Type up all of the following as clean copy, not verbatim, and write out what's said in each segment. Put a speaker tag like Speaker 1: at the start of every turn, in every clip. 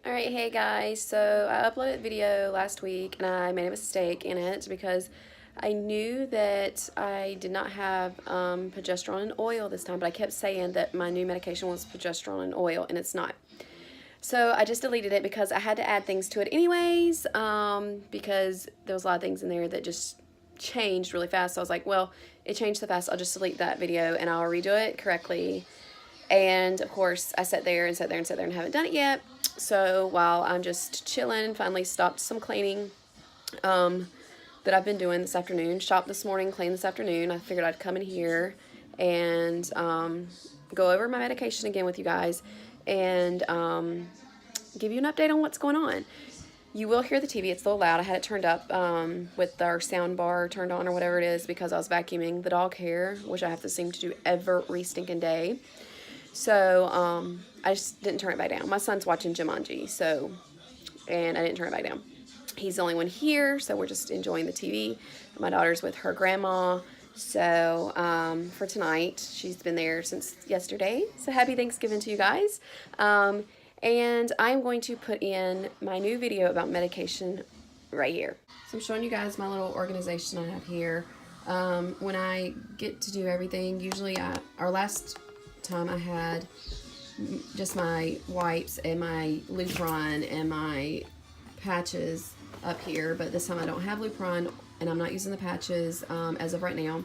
Speaker 1: Alright, hey guys, so I uploaded a video last week and I made a mistake in it because I knew that I did not have progesterone and oil this time, but I kept saying that my new medication was progesterone and oil, and it's not. So I just deleted it because I had to add things to it anyways, because there was a lot of things in there that just changed really fast. So I was like, well, it changed so fast, I'll just delete that video and I'll redo it correctly. And of course, I sat there and sat there and sat there and haven't done it yet. So while I'm just chilling, finally stopped some cleaning that I've been doing this afternoon. Shopped this morning, cleaned this afternoon. I figured I'd come in here and go over my medication again with you guys and give you an update on what's going on. You will hear the TV. It's a little loud. I had it turned up with our sound bar turned on or whatever it is because I was vacuuming the dog hair, which I have to seem to do every stinking day. So I just didn't turn it back down. My son's watching Jumanji, and I didn't turn it back down. He's the only one here, so we're just enjoying the TV. My daughter's with her grandma, so for tonight, she's been there since yesterday. So happy Thanksgiving to you guys. And I'm going to put in my new video about medication right here. So I'm showing you guys my little organization I have here. When I get to do everything, usually our last time I had just my wipes and my Lupron and my patches up here, but this time I don't have Lupron and I'm not using the patches as of right now.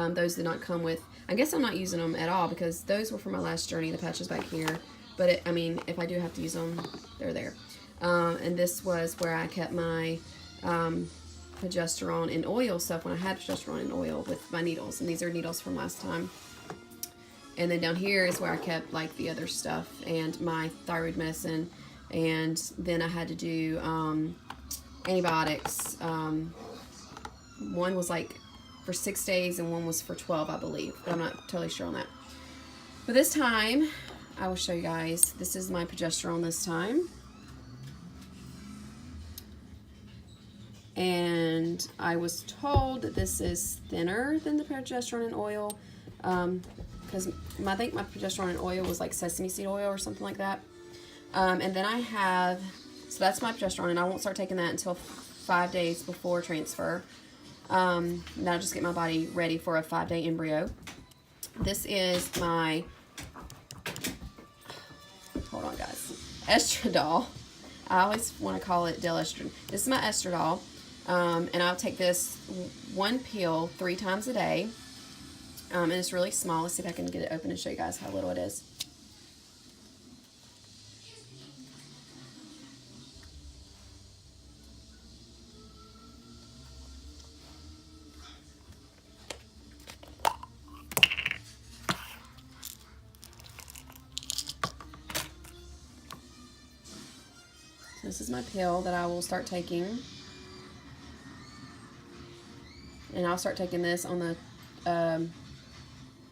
Speaker 1: Those did not come with, I guess I'm not using them at all because those were for my last journey, the patches back here, but I mean, if I do have to use them, they're there. And this was where I kept my progesterone and oil stuff when I had progesterone and oil with my needles, and these are needles from last time. And then down here is where I kept like the other stuff and my thyroid medicine. And then I had to do antibiotics. One was like for 6 days and one was for 12, I believe. But I'm not totally sure on that. But this time, I will show you guys. This is my progesterone this time. And I was told that this is thinner than the progesterone and oil. Because I think my progesterone and oil was like sesame seed oil or something like that. And then I have, so that's my progesterone, and I won't start taking that until 5 days before transfer. And I'll just get my body ready for a 5-day embryo. This is my, hold on guys, estradiol. I always want to call it Del-Estradiol. This is my estradiol, and I'll take this one pill 3 times a day. And it's really small. Let's see if I can get it open and show you guys how little it is. So this is my pill that I will start taking. And I'll start taking this on the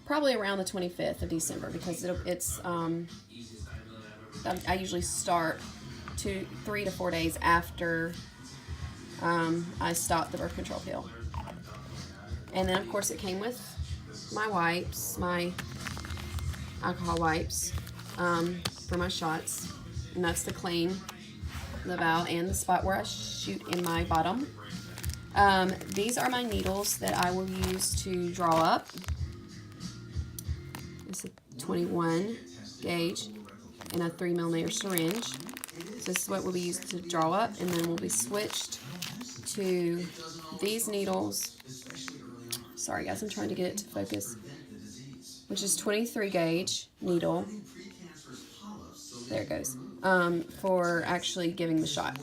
Speaker 1: probably around the 25th of December because I usually start 3 to 4 days after I stop the birth control pill. And then of course it came with my wipes, my alcohol wipes for my shots, and that's to clean the valve and the spot where I shoot in my bottom. These are my needles that I will use to draw up. It's a 21 gauge and a 3mm syringe. So this is what will be used to draw up, and then we'll be switched to these needles. Sorry guys, I'm trying to get it to focus. Which is 23 gauge needle. There it goes. For actually giving the shot.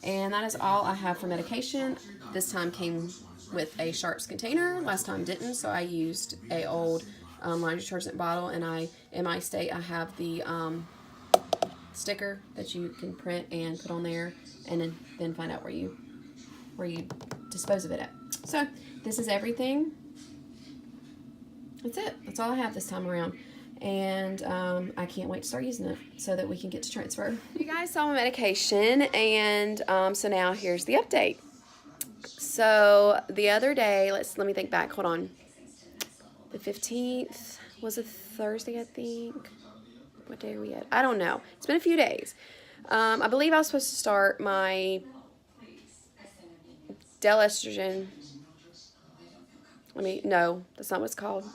Speaker 1: And that is all I have for medication. This time came with a Sharps container. Last time didn't, so I used a old laundry detergent bottle, and in my state I have the sticker that you can print and put on there, and then find out where you dispose of it at. So this is everything. That's it. That's all I have this time around. And I can't wait to start using it so that we can get to transfer. You guys saw my medication, and so now here's the update. So the other day, let me think back. Hold on. The 15th was a Thursday, I think. What day are we at? I don't know. It's been a few days. I believe I was supposed to start my Del estrogen. No, that's not what it's called.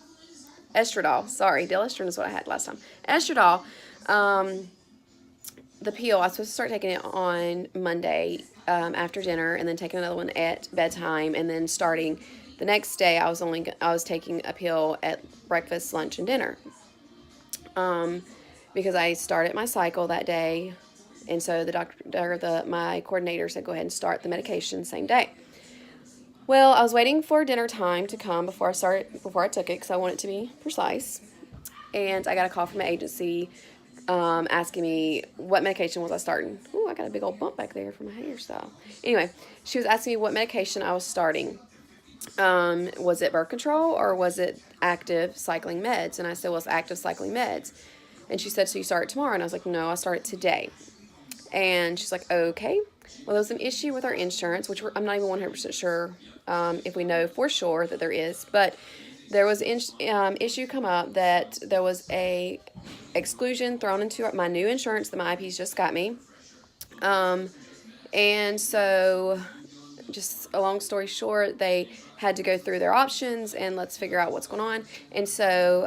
Speaker 1: Estradiol. Sorry, Del estrogen is what I had last time. Estradiol. Um, the pill, I was supposed to start taking it on Monday after dinner, and then taking another one at bedtime, and then starting the next day. I was taking a pill at breakfast, lunch, and dinner. Because I started my cycle that day, and so my coordinator said go ahead and start the medication same day. Well, I was waiting for dinner time to come before I took it, because I want it to be precise. And I got a call from the agency asking me what medication was I starting. Ooh, I got a big old bump back there from my hairstyle. Anyway, she was asking me what medication I was starting. Was it birth control or was it active cycling meds? And I said, well, it's active cycling meds. And she said, so you start it tomorrow? And I was like, no, I start it today. And she's like, okay. Well, there was an issue with our insurance, which I'm not even 100% sure if we know for sure that there is. But there was an issue come up that there was a exclusion thrown into my new insurance that my IPs just got me. And so, just a long story short, they had to go through their options and let's figure out what's going on. And so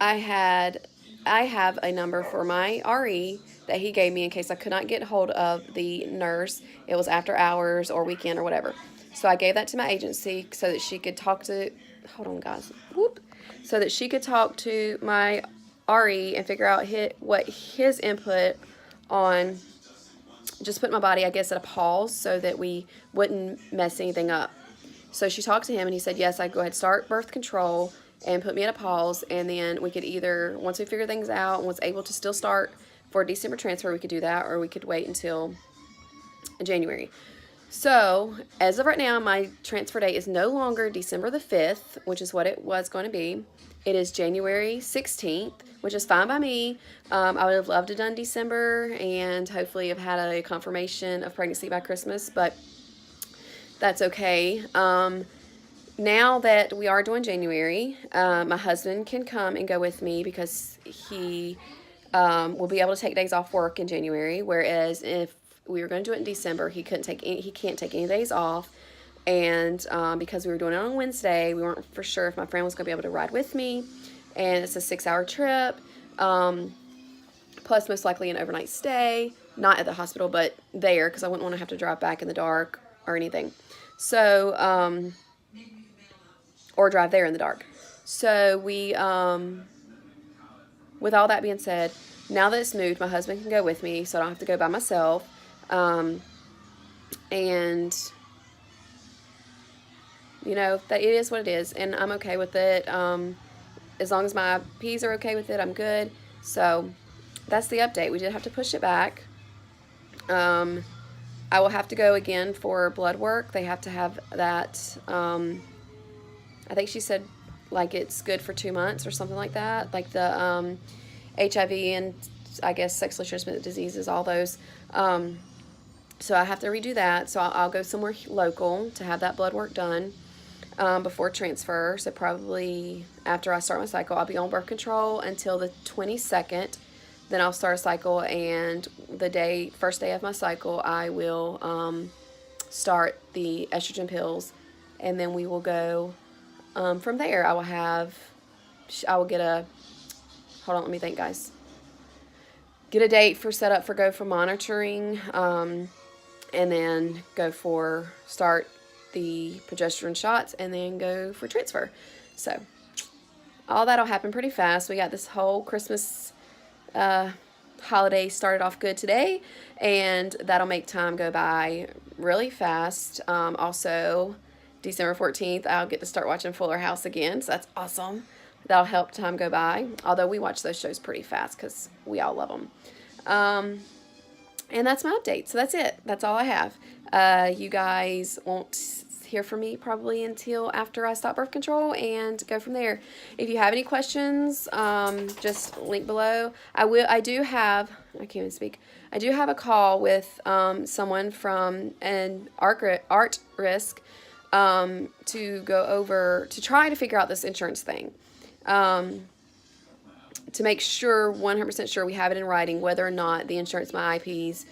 Speaker 1: I have a number for my RE that he gave me in case I could not get hold of the nurse. It was after hours or weekend or whatever. So I gave that to my agency so that she could talk to, hold on guys, so that she could talk to my RE and figure out what his input on just put my body, I guess, at a pause so that we wouldn't mess anything up. So she talked to him and he said, yes, I'd go ahead and start birth control and put me at a pause, and then we could either, once we figure things out and was able to still start for December transfer, we could do that, or we could wait until January. So, as of right now, my transfer date is no longer December the 5th, which is what it was going to be. It is January 16th, which is fine by me. I would have loved to have done December and hopefully have had a confirmation of pregnancy by Christmas, but that's okay. Now that we are doing January, my husband can come and go with me because he will be able to take days off work in January, whereas if we were going to do it in December, he can't take any days off. And because we were doing it on Wednesday, we weren't for sure if my friend was going to be able to ride with me. And it's a 6-hour trip, plus most likely an overnight stay, not at the hospital, but there, because I wouldn't want to have to drive back in the dark or anything. So, or drive there in the dark. So we, with all that being said, now that it's moved, my husband can go with me, so I don't have to go by myself. And you know, that it is what it is, and I'm okay with it. As long as my P's are okay with it, I'm good. So that's the update. We did have to push it back. I will have to go again for blood work. They have to have that. I think she said like it's good for 2 months or something like that. Like the HIV and I guess sexually transmitted diseases, all those. So I have to redo that. So I'll go somewhere local to have that blood work done before transfer. So probably after I start my cycle, I'll be on birth control until the 22nd. Then I'll start a cycle, and the first day of my cycle, I will start the estrogen pills, and then we will go from there. I will get a, hold on, let me think, guys. Get a date go for monitoring, and then start the progesterone shots, and then go for transfer. So all that'll happen pretty fast. We got this whole Christmas holiday started off good today, and that'll make time go by really fast. Also, December 14th, I'll get to start watching Fuller House again, so that's awesome. That'll help time go by, although we watch those shows pretty fast because we all love them. And that's my update. So that's it. That's all I have. You guys won't hear from me probably until after I stop birth control and go from there. If you have any questions, just link below. I do have a call with someone from an art risk to go over to try to figure out this insurance thing. to make sure, 100% sure, we have it in writing whether or not the insurance my IPs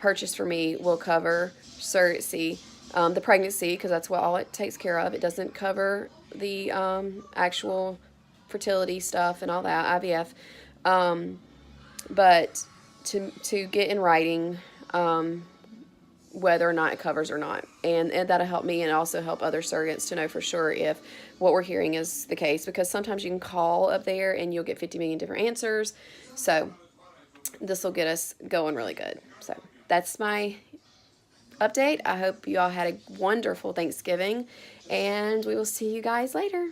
Speaker 1: purchase for me will cover surrogacy, the pregnancy, because that's what all it takes care of. It doesn't cover the actual fertility stuff and all that, IVF. But to get in writing whether or not it covers or not. And that'll help me and also help other surrogates to know for sure if what we're hearing is the case, because sometimes you can call up there and you'll get 50 million different answers. So this will get us going really good. So that's my update. I hope you all had a wonderful Thanksgiving, and we will see you guys later.